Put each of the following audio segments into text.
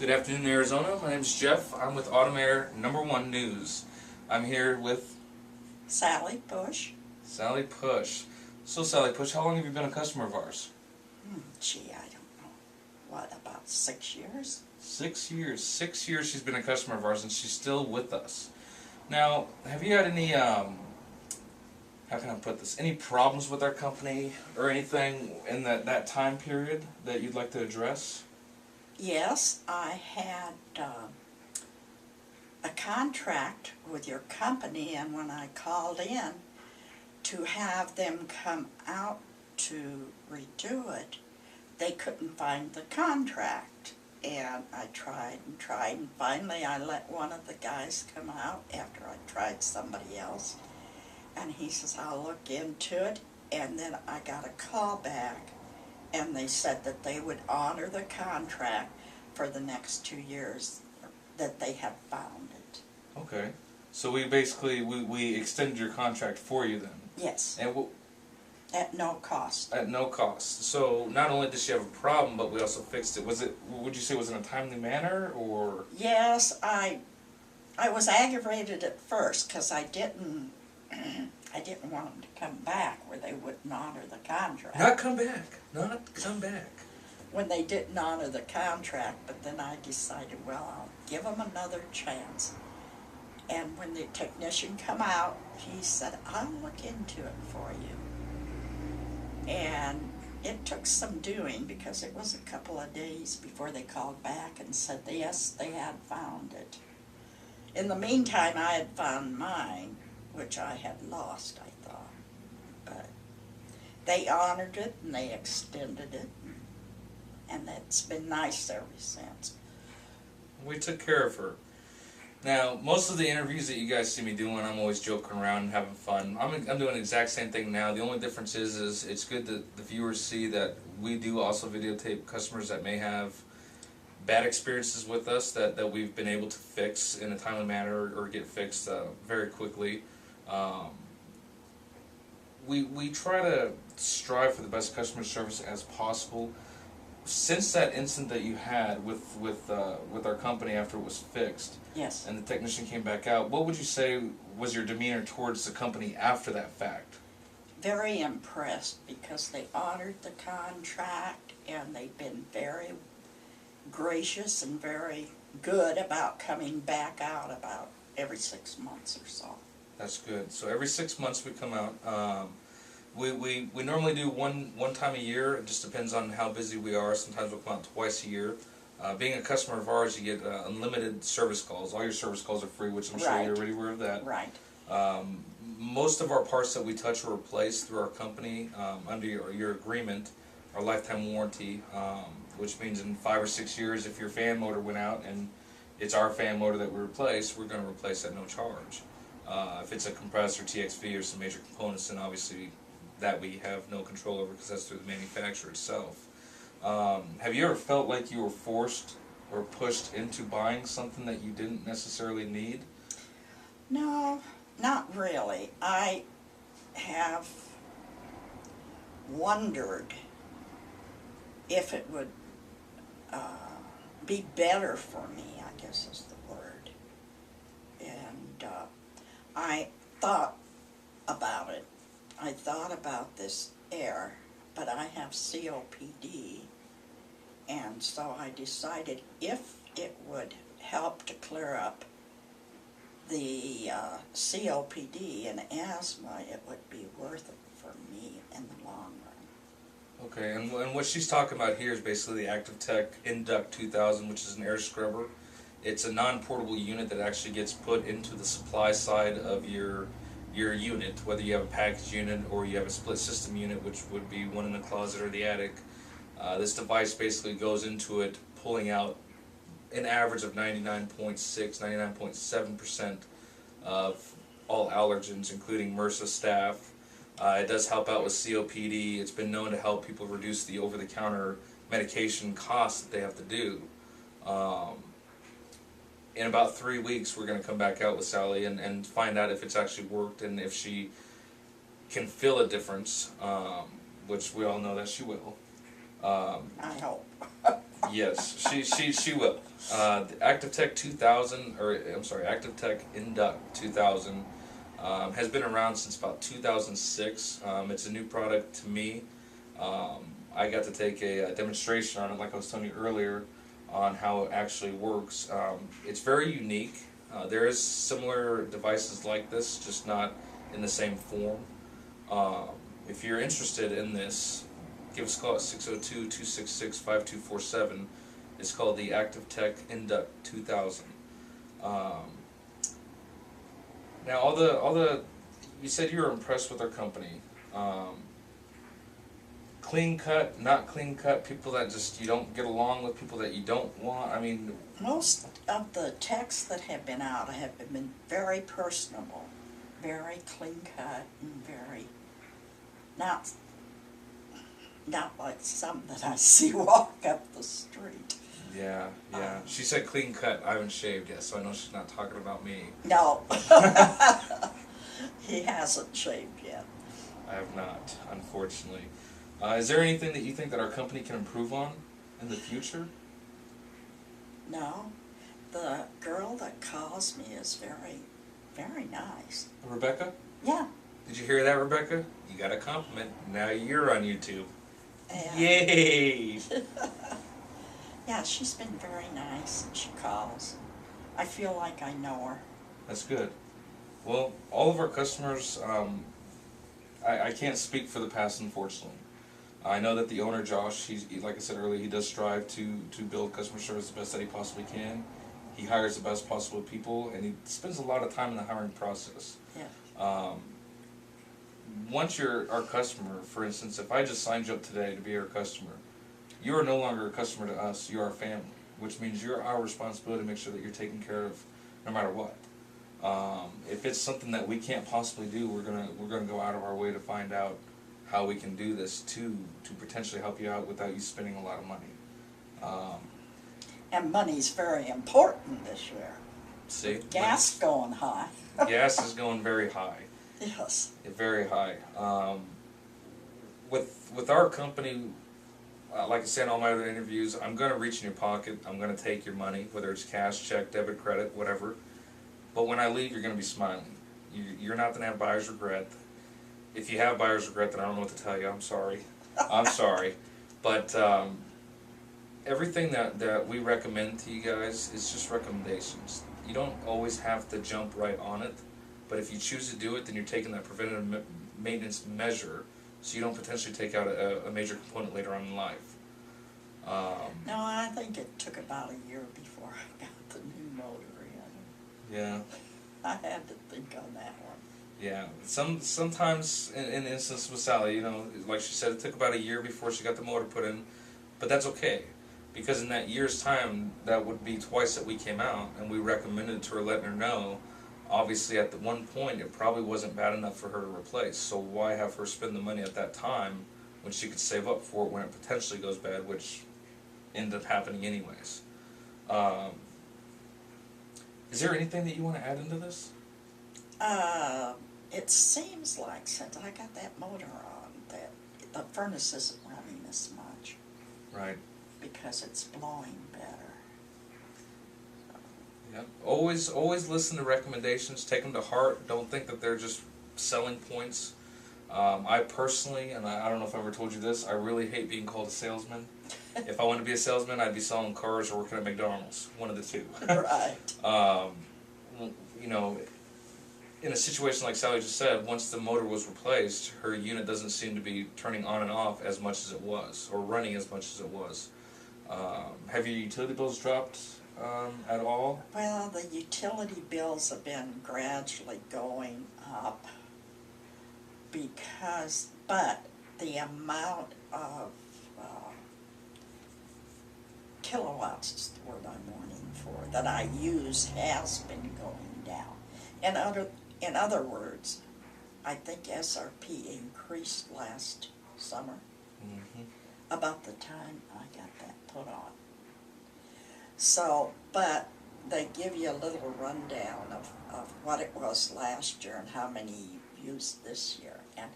Good afternoon, Arizona. My name is Jeff. I'm with Automare #1 News. I'm here with Sally Bush. Sally Push. So, Sally Push, how long have you been a customer of ours? Gee, I don't know. What, about 6 years? 6 years. 6 years she's been a customer of ours, and she's still with us. Now, have you had any, how can I put this, any problems with our company or anything in that time period that you'd like to address? Yes, I had a contract with your company, and when I called in to have them come out to redo it, they couldn't find the contract. And I tried and tried, and finally I let one of the guys come out after I tried somebody else. And he says, I'll look into it. And then I got a call back, and they said that they would honor the contract for the next 2 years that they have found it. Okay. So we basically, we extended your contract for you then? Yes. And At no cost. At no cost. So not only did she have a problem, but we also fixed it. Was it, would you say it was in a timely manner, or? Yes, I was aggravated at first because I didn't want them to come back where they wouldn't honor the contract. Not come back. Not come back. When they didn't honor the contract, but then I decided, well, I'll give them another chance. And when the technician come out, he said, I'll look into it for you. And it took some doing because it was a couple of days before they called back and said, yes, they had found it. In the meantime, I had found mine, which I had lost, I thought. But they honored it and they extended it. And that's been nice ever since. We took care of her. Now, most of the interviews that you guys see me doing, I'm always joking around and having fun. I'm doing the exact same thing now. The only difference is it's good that the viewers see that we do also videotape customers that may have bad experiences with us that we've been able to fix in a timely manner or get fixed very quickly. We try to strive for the best customer service as possible. Since that incident that you had with our company after it was fixed, Yes. and the technician came back out, what would you say was your demeanor towards the company after that fact? Very impressed because they honored the contract and they've been very gracious and very good about coming back out about every 6 months or so. That's good. So every 6 months we come out. We normally do one time a year. It just depends on how busy we are. Sometimes we'll come out twice a year. Being a customer of ours, you get unlimited service calls. All your service calls are free, which I'm sure Right. you're already aware of that. Right. Most of our parts that we touch or replace through our company under your agreement are lifetime warranty, which means in 5 or 6 years, if your fan motor went out and it's our fan motor that we replace, we're going to replace at no charge. If it's a compressor, TXV, or some major components, then obviously that we have no control over because that's through the manufacturer itself. Have you ever felt like you were forced or pushed into buying something that you didn't necessarily need? No, not really. I have wondered if it would be better for me, I guess is the word. And I thought about it. I thought about this air, but I have COPD, and so I decided if it would help to clear up the COPD and asthma, it would be worth it for me in the long run. Okay, and what she's talking about here is basically the Active Tech Induct 2000, which is an air scrubber. It's a non-portable unit that actually gets put into the supply side of your unit, whether you have a package unit or you have a split system unit, which would be one in the closet or the attic. This device basically goes into it, pulling out an average of 99.6, 99.7% of all allergens, including MRSA staph. It does help out with COPD. It's been known to help people reduce the over-the-counter medication costs that they have to do. In about 3 weeks, we're going to come back out with Sally and find out if it's actually worked and if she can feel a difference, which we all know that she will. I hope. Yes, she will. The Active Tech 2000, or I'm sorry, Active Tech Induct 2000 has been around since about 2006. It's a new product to me. I got to take a demonstration on it, like I was telling you earlier, on how it actually works. It's very unique. There is similar devices like this, just not in the same form. Um, if you're interested in this, give us a call at 602-266-5247. It's called the Active Tech Induct 2000. Um, now, you said you were impressed with our company. Clean cut, not clean cut, people that just you don't get along with, people that you don't want. I mean, Most of the texts that have been out have been very personable, very clean cut, and very not like some that I see walk up the street. yeah, yeah. She said clean cut. I haven't shaved yet, so I know she's not talking about me. No, he hasn't shaved yet. I have not, unfortunately. Is there anything that you think that our company can improve on in the future? No, the girl that calls me is very, very nice. Rebecca? Yeah. Did you hear that, Rebecca? You got a compliment. Now you're on YouTube. And Yay! yeah, she's been very nice. She calls. I feel like I know her. That's good. Well, all of our customers, I can't speak for the past, unfortunately. I know that the owner, Josh, like I said earlier, he does strive to build customer service the best that he possibly can. He hires the best possible people, and he spends a lot of time in the hiring process. Yeah. Once you're our customer, for instance, if I just signed you up today to be our customer, you are no longer a customer to us, you're our family, which means you're our responsibility to make sure that you're taken care of no matter what. If it's something that we can't possibly do, we're gonna go out of our way to find out how we can do this to potentially help you out without you spending a lot of money. And money's very important this year. See? Gas going high. Gas is going very high. Yes. Very high. With our company, like I said in all my other interviews, I'm going to reach in your pocket. I'm going to take your money, whether it's cash, check, debit, credit, whatever. But when I leave, you're going to be smiling. You're not going to have buyer's regret. If you have buyer's regret, then I don't know what to tell you. I'm sorry. I'm sorry. But everything that we recommend to you guys is just recommendations. You don't always have to jump right on it. But if you choose to do it, then you're taking that preventative maintenance measure so you don't potentially take out a major component later on in life. No, I think it took about a year before I got the new motor in. Yeah. I had to think on that one. Yeah. Sometimes in the instance with Sally, you know, like she said, it took about a year before she got the motor put in, but that's okay. Because in that year's time, that would be twice that we came out, and we recommended to her, letting her know. Obviously, at the one point, it probably wasn't bad enough for her to replace. So why have her spend the money at that time when she could save up for it when it potentially goes bad, which ended up happening anyways. Is there anything that you want to add into this? It seems like since I got that motor on, that the furnace isn't running as much. Right. Because it's blowing better. Yeah. Always listen to recommendations. Take them to heart. Don't think that they're just selling points. I personally, and I don't know if I ever told you this, I really hate being called a salesman. If I wanted to be a salesman, I'd be selling cars or working at McDonald's. One of the two. Right. You know, in a situation like Sally just said, once the motor was replaced, her unit doesn't seem to be turning on and off as much as it was, or running as much as it was. Have your utility bills dropped at all? Well, the utility bills have been gradually going up but the amount of kilowatts is the word I'm wanting for, that I use has been going down. In other words, I think SRP increased last summer, about the time I got that put on. So, but they give you a little rundown of what it was last year and how many you've used this year. And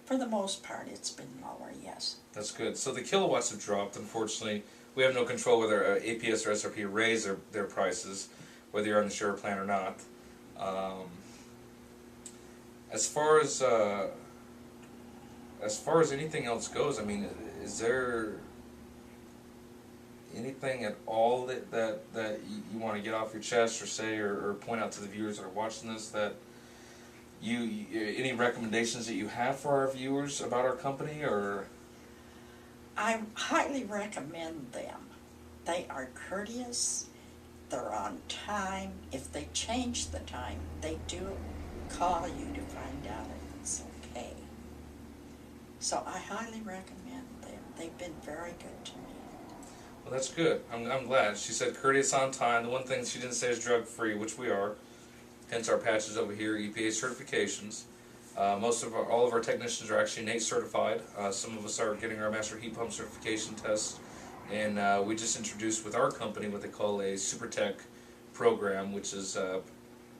for the most part, it's been lower, yes. That's good. So the kilowatts have dropped, unfortunately. we have no control whether APS or SRP raise their prices, whether you're on the share plan or not. Um, as far as anything else goes, I mean, is there anything at all that you want to get off your chest or say or point out to the viewers that are watching this that any recommendations that you have for our viewers about our company? Or I highly recommend them. They are courteous, they're on time. If they change the time, they do call you to find out if it's okay. So I highly recommend them. They've been very good to me. well, that's good. I'm glad. She said courteous, on time. The one thing she didn't say is drug free, which we are. Hence our patches over here, EPA certifications. All of our technicians are actually NATE certified. Some of us are getting our master heat pump certification test, and we just introduced with our company what they call a Super Tech program, which is a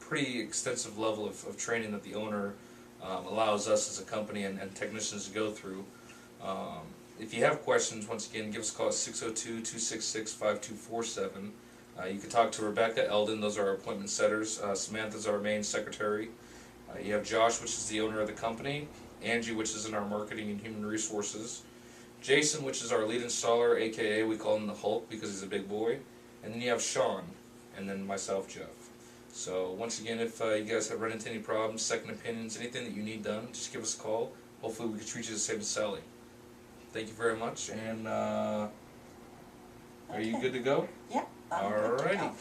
pretty extensive level of training that the owner allows us as a company and technicians to go through. If you have questions, once again, give us a call at 602-266-5247. You can talk to Rebecca, Eldon, those are our appointment setters. Samantha's our main secretary. You have Josh, which is the owner of the company. Angie, which is in our marketing and human resources. Jason, which is our lead installer, aka we call him the Hulk because he's a big boy. And then you have Sean, and then myself, Jeff. So once again, if you guys have run into any problems, second opinions, anything that you need done, just give us a call. Hopefully we can treat you the same as Sally. Thank you very much, and are you good to go? Yep. I'm good to go. Alrighty.